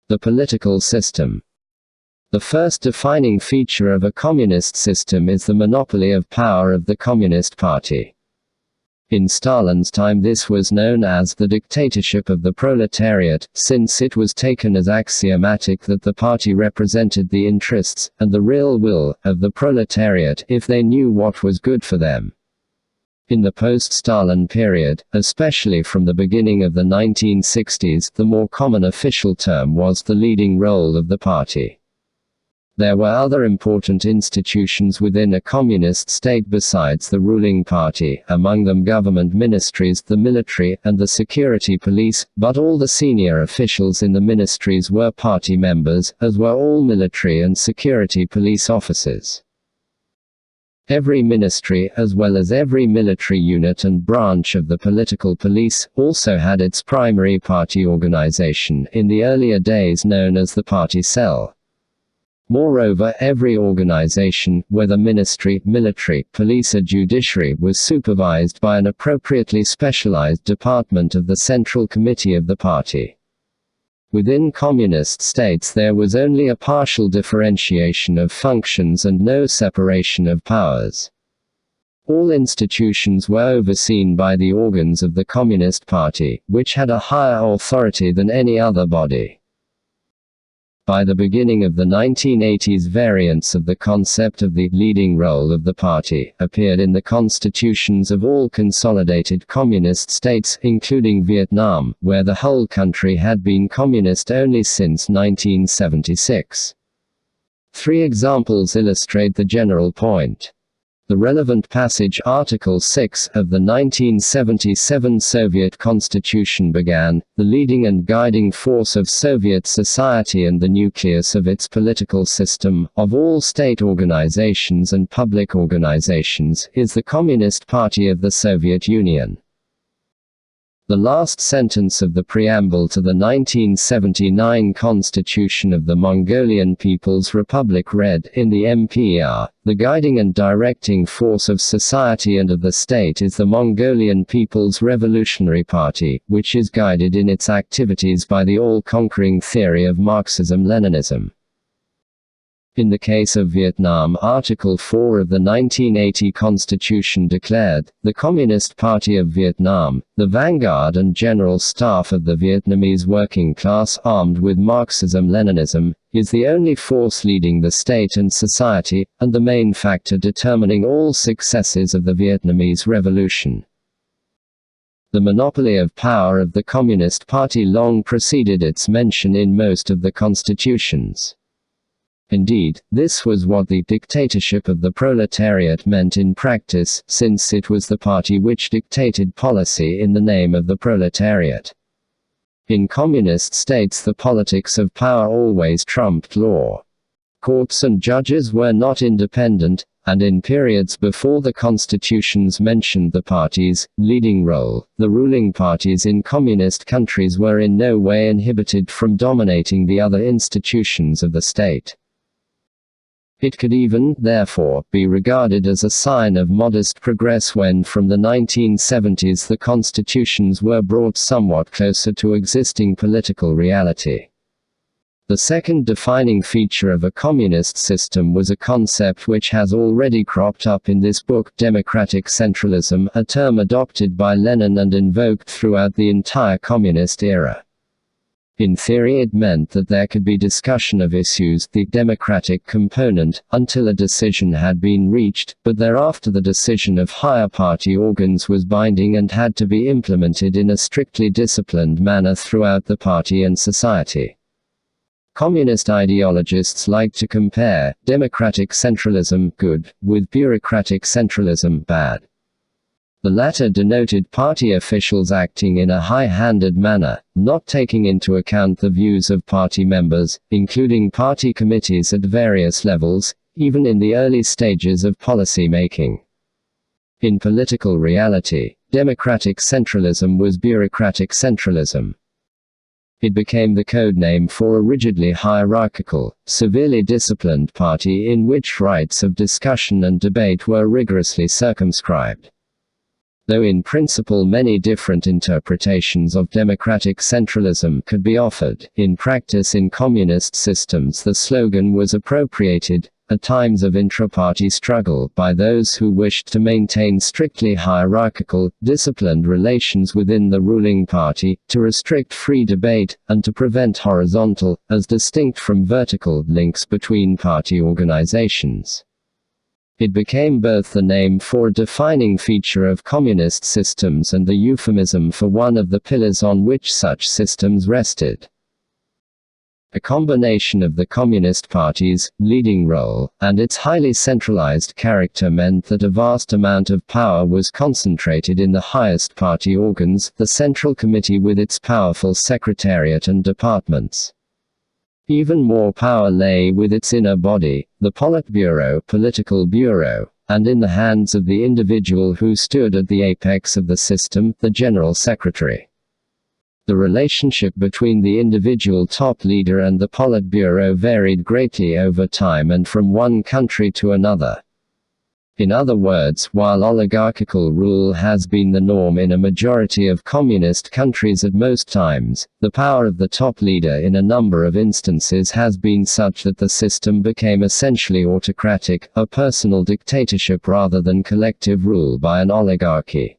The political system. The first defining feature of a communist system is the monopoly of power of the Communist Party. In Stalin's time this was known as the dictatorship of the proletariat, since it was taken as axiomatic that the party represented the interests, and the real will, of the proletariat if they knew what was good for them. In the post-Stalin period, especially from the beginning of the 1960s, the more common official term was the leading role of the party. There were other important institutions within a communist state besides the ruling party, among them government ministries, the military, and the security police, but all the senior officials in the ministries were party members, as were all military and security police officers. Every ministry, as well as every military unit and branch of the political police, also had its primary party organization, in the earlier days known as the party cell. Moreover, every organization, whether ministry, military, police or judiciary, was supervised by an appropriately specialized department of the Central Committee of the party. Within communist states there was only a partial differentiation of functions and no separation of powers. All institutions were overseen by the organs of the Communist Party, which had a higher authority than any other body. By the beginning of the 1980s, variants of the concept of the leading role of the party appeared in the constitutions of all consolidated communist states, including Vietnam, where the whole country had been communist only since 1976. Three examples illustrate the general point. The relevant passage, Article 6, of the 1977 Soviet Constitution began, "The leading and guiding force of Soviet society and the nucleus of its political system, of all state organizations and public organizations, is the Communist Party of the Soviet Union." The last sentence of the preamble to the 1979 Constitution of the Mongolian People's Republic read, "In the M.P.R, the guiding and directing force of society and of the state is the Mongolian People's Revolutionary Party, which is guided in its activities by the all-conquering theory of Marxism-Leninism." In the case of Vietnam, Article 4 of the 1980 Constitution declared, "The Communist Party of Vietnam, the vanguard and general staff of the Vietnamese working class armed with Marxism-Leninism, is the only force leading the state and society, and the main factor determining all successes of the Vietnamese Revolution." The monopoly of power of the Communist Party long preceded its mention in most of the constitutions. Indeed, this was what the dictatorship of the proletariat meant in practice, since it was the party which dictated policy in the name of the proletariat. In communist states the politics of power always trumped law. Courts and judges were not independent, and in periods before the constitutions mentioned the party's leading role, the ruling parties in communist countries were in no way inhibited from dominating the other institutions of the state. It could even, therefore, be regarded as a sign of modest progress when from the 1970s the constitutions were brought somewhat closer to existing political reality. The second defining feature of a communist system was a concept which has already cropped up in this book, democratic centralism, a term adopted by Lenin and invoked throughout the entire communist era. In theory it meant that there could be discussion of issues, the democratic component, until a decision had been reached, but thereafter the decision of higher party organs was binding and had to be implemented in a strictly disciplined manner throughout the party and society. Communist ideologists like to compare democratic centralism, good, with bureaucratic centralism, bad. The latter denoted party officials acting in a high-handed manner, not taking into account the views of party members, including party committees at various levels, even in the early stages of policy making. In political reality, democratic centralism was bureaucratic centralism. It became the code name for a rigidly hierarchical, severely disciplined party in which rights of discussion and debate were rigorously circumscribed. Though in principle many different interpretations of democratic centralism could be offered, in practice in communist systems the slogan was appropriated, at times of intra-party struggle, by those who wished to maintain strictly hierarchical, disciplined relations within the ruling party, to restrict free debate, and to prevent horizontal, as distinct from vertical, links between party organizations. It became both the name for a defining feature of communist systems and the euphemism for one of the pillars on which such systems rested. A combination of the Communist Party's leading role and its highly centralized character meant that a vast amount of power was concentrated in the highest party organs, the Central Committee with its powerful secretariat and departments. Even more power lay with its inner body, the Politburo, political bureau, and in the hands of the individual who stood at the apex of the system, the General Secretary. The relationship between the individual top leader and the Politburo varied greatly over time and from one country to another. In other words, while oligarchical rule has been the norm in a majority of communist countries at most times, the power of the top leader in a number of instances has been such that the system became essentially autocratic, a personal dictatorship rather than collective rule by an oligarchy.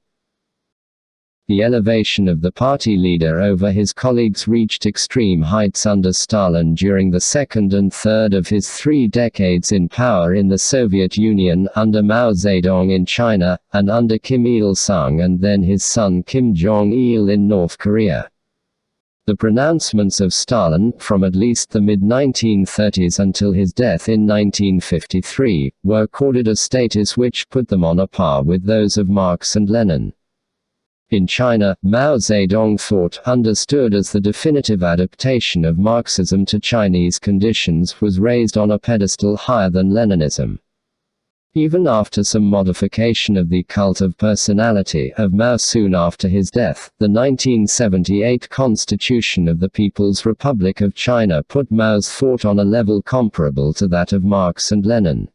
The elevation of the party leader over his colleagues reached extreme heights under Stalin during the second and third of his 3 decades in power in the Soviet Union, under Mao Zedong in China, and under Kim Il-sung and then his son Kim Jong-il in North Korea. The pronouncements of Stalin, from at least the mid-1930s until his death in 1953, were accorded a status which put them on a par with those of Marx and Lenin. In China, Mao Zedong thought, understood as the definitive adaptation of Marxism to Chinese conditions, was raised on a pedestal higher than Leninism. Even after some modification of the cult of personality of Mao soon after his death, the 1978 Constitution of the People's Republic of China put Mao's thought on a level comparable to that of Marx and Lenin.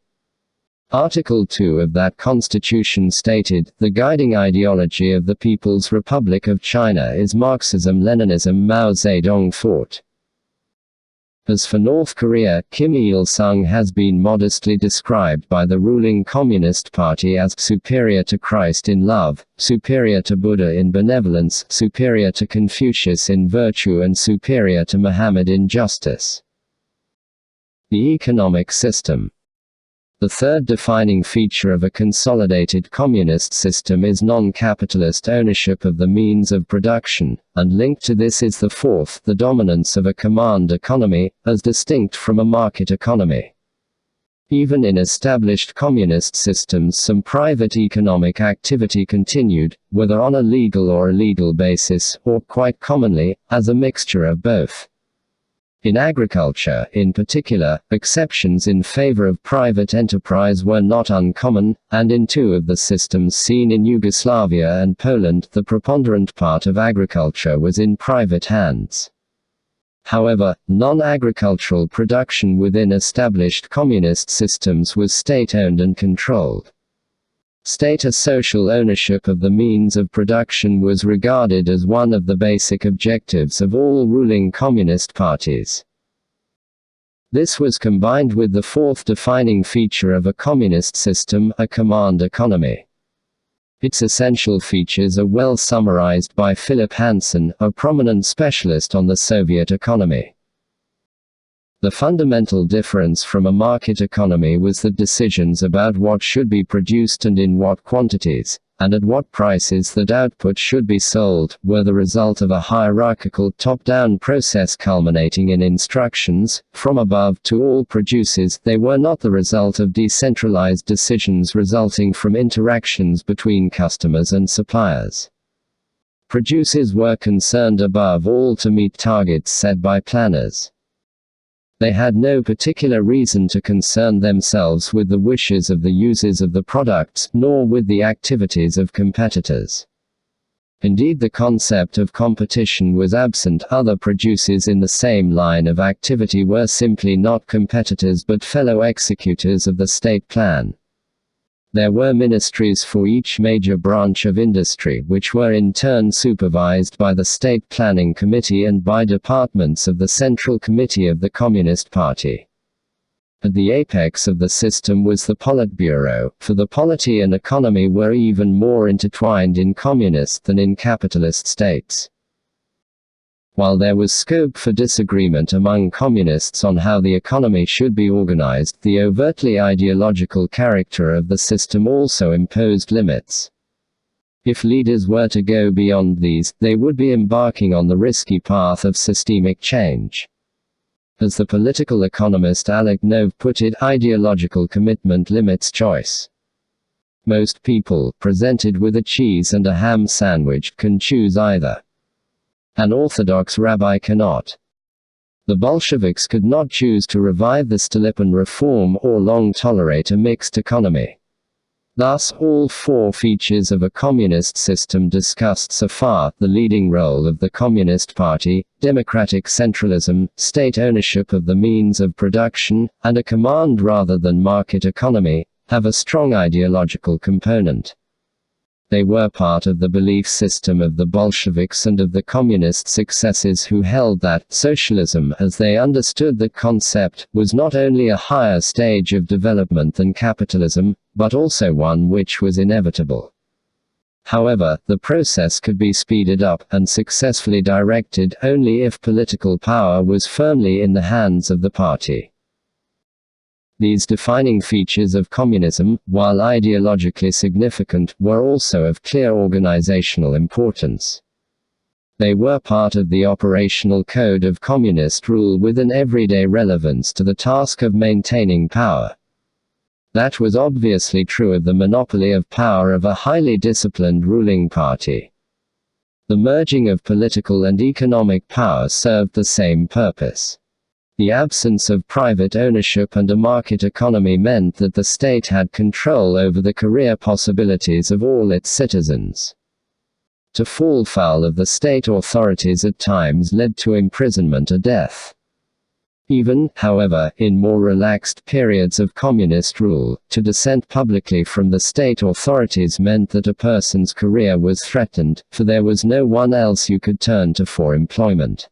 Article 2 of that constitution stated, "The guiding ideology of the People's Republic of China is Marxism-Leninism." Mao Zedong thought. As for North Korea, Kim Il-sung has been modestly described by the ruling Communist Party as superior to Christ in love, superior to Buddha in benevolence, superior to Confucius in virtue and superior to Muhammad in justice. The economic system. The third defining feature of a consolidated communist system is non-capitalist ownership of the means of production, and linked to this is the fourth, the dominance of a command economy, as distinct from a market economy. Even in established communist systems some private economic activity continued, whether on a legal or illegal basis, or, quite commonly, as a mixture of both. In agriculture, in particular, exceptions in favor of private enterprise were not uncommon, and in 2 of the systems seen in Yugoslavia and Poland, the preponderant part of agriculture was in private hands. However, non-agricultural production within established communist systems was state-owned and controlled. State social ownership of the means of production was regarded as one of the basic objectives of all ruling communist parties. This was combined with the fourth defining feature of a communist system, a command economy. Its essential features are well summarized by Philip Hansen, a prominent specialist on the Soviet economy. The fundamental difference from a market economy was that decisions about what should be produced and in what quantities, and at what prices that output should be sold, were the result of a hierarchical top-down process culminating in instructions, from above to all producers. They were not the result of decentralized decisions resulting from interactions between customers and suppliers. Producers were concerned above all to meet targets set by planners. They had no particular reason to concern themselves with the wishes of the users of the products, nor with the activities of competitors. Indeed, the concept of competition was absent. Other producers in the same line of activity were simply not competitors but fellow executors of the state plan. There were ministries for each major branch of industry, which were in turn supervised by the State Planning Committee and by departments of the Central Committee of the Communist Party. At the apex of the system was the Politburo, for the polity and economy were even more intertwined in communist than in capitalist states. While there was scope for disagreement among communists on how the economy should be organized, the overtly ideological character of the system also imposed limits. If leaders were to go beyond these, they would be embarking on the risky path of systemic change. As the political economist Alec Nove put it, ideological commitment limits choice. Most people, presented with a cheese and a ham sandwich, can choose either. An orthodox rabbi cannot. The Bolsheviks could not choose to revive the Stolypin reform or long tolerate a mixed economy. Thus, all four features of a communist system discussed so far, the leading role of the Communist Party, democratic centralism, state ownership of the means of production, and a command rather than market economy, have a strong ideological component. They were part of the belief system of the Bolsheviks and of the communist successors, who held that socialism, as they understood the concept, was not only a higher stage of development than capitalism, but also one which was inevitable. However, the process could be speeded up, and successfully directed, only if political power was firmly in the hands of the party. These defining features of communism, while ideologically significant, were also of clear organizational importance. They were part of the operational code of communist rule with an everyday relevance to the task of maintaining power. That was obviously true of the monopoly of power of a highly disciplined ruling party. The merging of political and economic power served the same purpose. The absence of private ownership and a market economy meant that the state had control over the career possibilities of all its citizens. To fall foul of the state authorities at times led to imprisonment or death. Even, however, in more relaxed periods of communist rule, to dissent publicly from the state authorities meant that a person's career was threatened, for there was no one else you could turn to for employment.